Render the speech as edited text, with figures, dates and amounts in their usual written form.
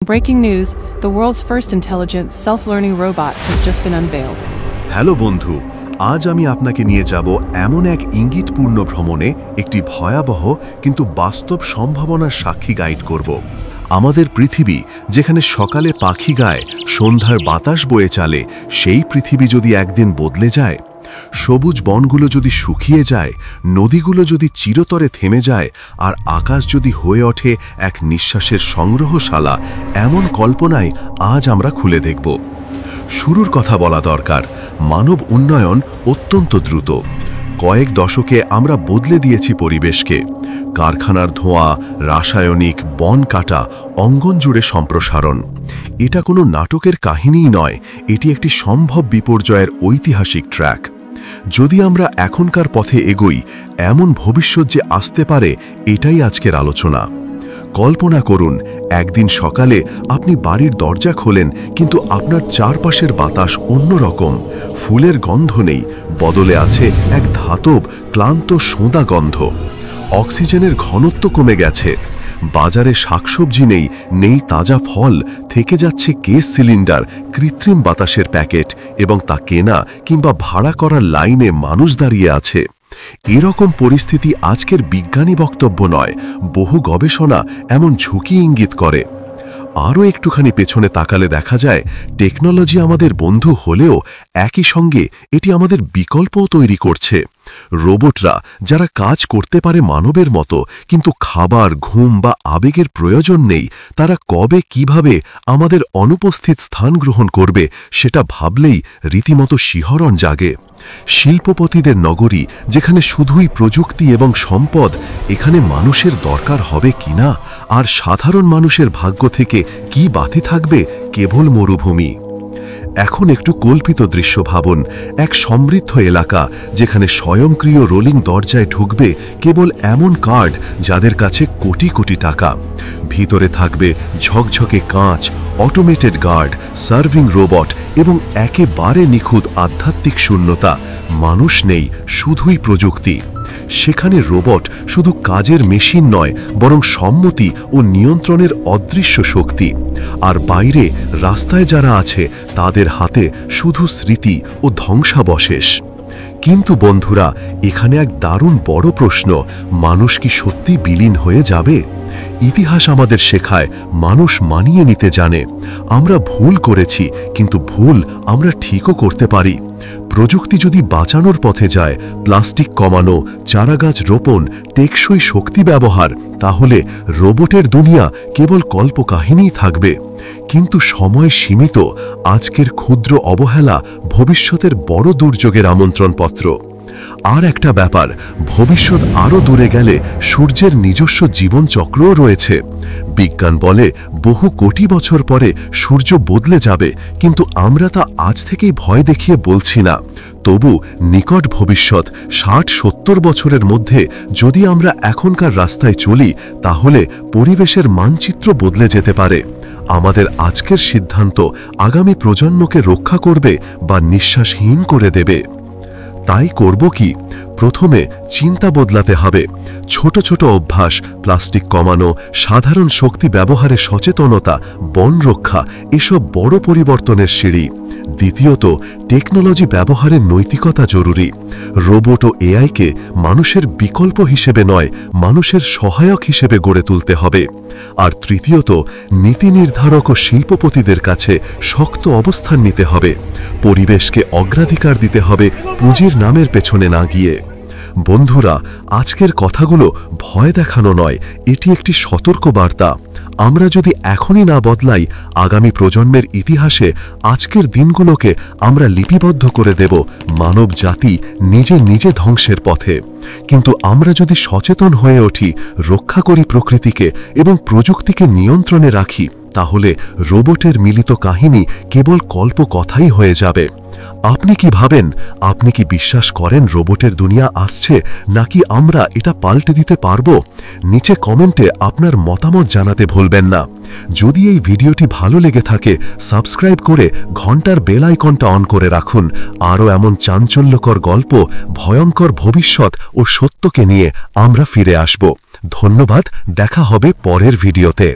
Breaking news, the world's first intelligent, self-learning robot has just been unveiled. Hello বন্ধু, আজ আমি আপনাকে নিয়ে যাব এমন এক ইঙ্গিতপূর্ণ ভ্রমণে, একটি ভয়াবহ কিন্তু বাস্তব সম্ভাবনার সাক্ষী গাইড করব। আমাদের পৃথিবী যেখানে সকালে পাখি গায়, সন্ধ্যার বাতাস বয়ে চলে, সেই পৃথিবী যদি একদিন বদলে যায়, সবুজ বনগুলো যদি শুকিয়ে যায়, নদীগুলো যদি চিরতরে থেমে যায়, আর আকাশ যদি হয়ে ওঠে এক নিঃশ্বাসের সংগ্রহশালা, এমন কল্পনায় আজ আমরা খুলে দেখব। শুরুর কথা বলা দরকার, মানব উন্নয়ন অত্যন্ত দ্রুত। কয়েক দশকে আমরা বদলে দিয়েছি পরিবেশকে। কারখানার ধোঁয়া, রাসায়নিক, বন কাটা, অঙ্গন জুড়ে সম্প্রসারণ। এটা কোনো নাটকের কাহিনীই নয়, এটি একটি সম্ভব বিপর্যয়ের ঐতিহাসিক ট্র্যাক। যদি আমরা এখনকার পথে এগোই, এমন ভবিষ্যৎ যে আসতে পারে, এটাই আজকের আলোচনা। কল্পনা করুন, একদিন সকালে আপনি বাড়ির দরজা খোলেন, কিন্তু আপনার চারপাশের বাতাস অন্যরকম। ফুলের গন্ধ নেই, বদলে আছে এক ধাতব, ক্লান্ত সোঁদা গন্ধ। অক্সিজেনের ঘনত্ব কমে গেছে, বাজারে শাকসবজি নেই, নেই তাজা ফল, থেকে যাচ্ছে গ্যাস সিলিন্ডার, কৃত্রিম বাতাসের প্যাকেট, এবং তা কেনা কিংবা ভাড়া করার লাইনে মানুষ দাঁড়িয়ে আছে। এরকম পরিস্থিতি আজকের বিজ্ঞানী বক্তব্য নয়, বহু গবেষণা এমন ঝুঁকি ইঙ্গিত করে। আরও একটুখানি পেছনে তাকালে দেখা যায়, টেকনোলজি আমাদের বন্ধু হলেও একই সঙ্গে এটি আমাদের বিকল্পও তৈরি করছে। রোবটরা যারা কাজ করতে পারে মানবের মতো, কিন্তু খাবার, ঘুম বা আবেগের প্রয়োজন নেই, তারা কবে কিভাবে আমাদের অনুপস্থিত স্থান গ্রহণ করবে, সেটা ভাবলেই রীতিমতো শিহরণ জাগে। শিল্পপতিদের নগরী, যেখানে শুধুই প্রযুক্তি এবং সম্পদ, এখানে মানুষের দরকার হবে কিনা, আর সাধারণ মানুষের ভাগ্য থেকে কি বাতি থাকবে? কেবল মরুভূমি। এখন একটু কল্পিত দৃশ্য ভাবুন, এক সমৃদ্ধ এলাকা যেখানে স্বয়ংক্রিয় রোলিং দরজায় ঢুকবে কেবল এমন কার্ড যাদের কাছে কোটি কোটি টাকা। ভিতরে থাকবে ঝকঝকে কাঁচ, অটোমেটেড গার্ড, সার্ভিং রোবট এবং একেবারে নিখুঁত আধ্যাত্মিক শূন্যতা। মানুষ নেই, শুধুই প্রযুক্তি। সেখানে রোবট শুধু কাজের মেশিন নয়, বরং সম্মতি ও নিয়ন্ত্রণের অদৃশ্য শক্তি। আর বাইরে রাস্তায় যারা আছে, তাদের হাতে শুধু স্মৃতি ও ধ্বংসাবশেষ। কিন্তু বন্ধুরা, এখানে এক দারুণ বড় প্রশ্ন, মানুষ কি সত্যি বিলীন হয়ে যাবে? ইতিহাস আমাদের শেখায়, মানুষ মানিয়ে নিতে জানে। আমরা ভুল করেছি, কিন্তু ভুল আমরা ঠিকও করতে পারি। প্রযুক্তি যদি বাঁচানোর পথে যায়, প্লাস্টিক কমানো, চারাগাছ রোপণ, টেকসই শক্তি ব্যবহার, তাহলে রোবটের দুনিয়া কেবল কল্পকাহিনীই থাকবে। কিন্তু সময় সীমিত, আজকের ক্ষুদ্র অবহেলা ভবিষ্যতের বড় দুর্যোগের আমন্ত্রণপত্র। আর একটা ব্যাপার, ভবিষ্যৎ আরও দূরে গেলে সূর্যের নিজস্ব জীবনচক্রও রয়েছে। বিজ্ঞান বলে বহু কোটি বছর পরে সূর্য বদলে যাবে, কিন্তু আমরা তা আজ থেকেই ভয় দেখিয়ে বলছি না। তবু নিকট ভবিষ্যৎ ৬০-৭০ বছরের মধ্যে যদি আমরা এখনকার রাস্তায় চলি, তাহলে পরিবেশের মানচিত্র বদলে যেতে পারে। আমাদের আজকের সিদ্ধান্ত আগামী প্রজন্মকে রক্ষা করবে বা নিঃশ্বাসহীন করে দেবে। তাই করব কি? প্রথমে চিন্তা বদলাতে হবে। ছোট ছোট অভ্যাস, প্লাস্টিক কমানো, সাধারণ শক্তি ব্যবহারে সচেতনতা, বন রক্ষা, এসব বড় পরিবর্তনের সিঁড়ি। দ্বিতীয়ত, টেকনোলজি ব্যবহারের নৈতিকতা জরুরি। রোবট ও এআইকে মানুষের বিকল্প হিসেবে নয়, মানুষের সহায়ক হিসেবে গড়ে তুলতে হবে। আর তৃতীয়ত, নীতি নির্ধারক ও শিল্পপতিদের কাছে শক্ত অবস্থান নিতে হবে। পরিবেশকে অগ্রাধিকার দিতে হবে, পুঁজির নামের পেছনে না গিয়ে। বন্ধুরা, আজকের কথাগুলো ভয় দেখানো নয়, এটি একটি সতর্ক বার্তা। আমরা যদি এখনই না বদলাই, আগামী প্রজন্মের ইতিহাসে আজকের দিনগুলোকে আমরা লিপিবদ্ধ করে দেব মানব জাতি নিজে নিজে ধ্বংসের পথে। কিন্তু আমরা যদি সচেতন হয়ে উঠি, রক্ষা করি প্রকৃতিকে এবং প্রযুক্তিকে নিয়ন্ত্রণে রাখি, তাহলে রোবটের মিলিত কাহিনী কেবল কল্পকথাই হয়ে যাবে। আপনি কি ভাবেন? আপনি কি বিশ্বাস করেন রোবটের দুনিয়া আসছে, নাকি আমরা এটা পাল্টে দিতে পারবো? নিচে কমেন্টে আপনার মতামত জানাতে ভুলবেন না। যদি এই ভিডিওটি ভালো লেগে থাকে, সাবস্ক্রাইব করে ঘন্টার বেল আইকনটা অন করে রাখুন। আরও এমন চাঞ্চল্যকর গল্প, ভয়ঙ্কর ভবিষ্যৎ ও সত্যকে নিয়ে আমরা ফিরে আসব। ধন্যবাদ, দেখা হবে পরের ভিডিওতে।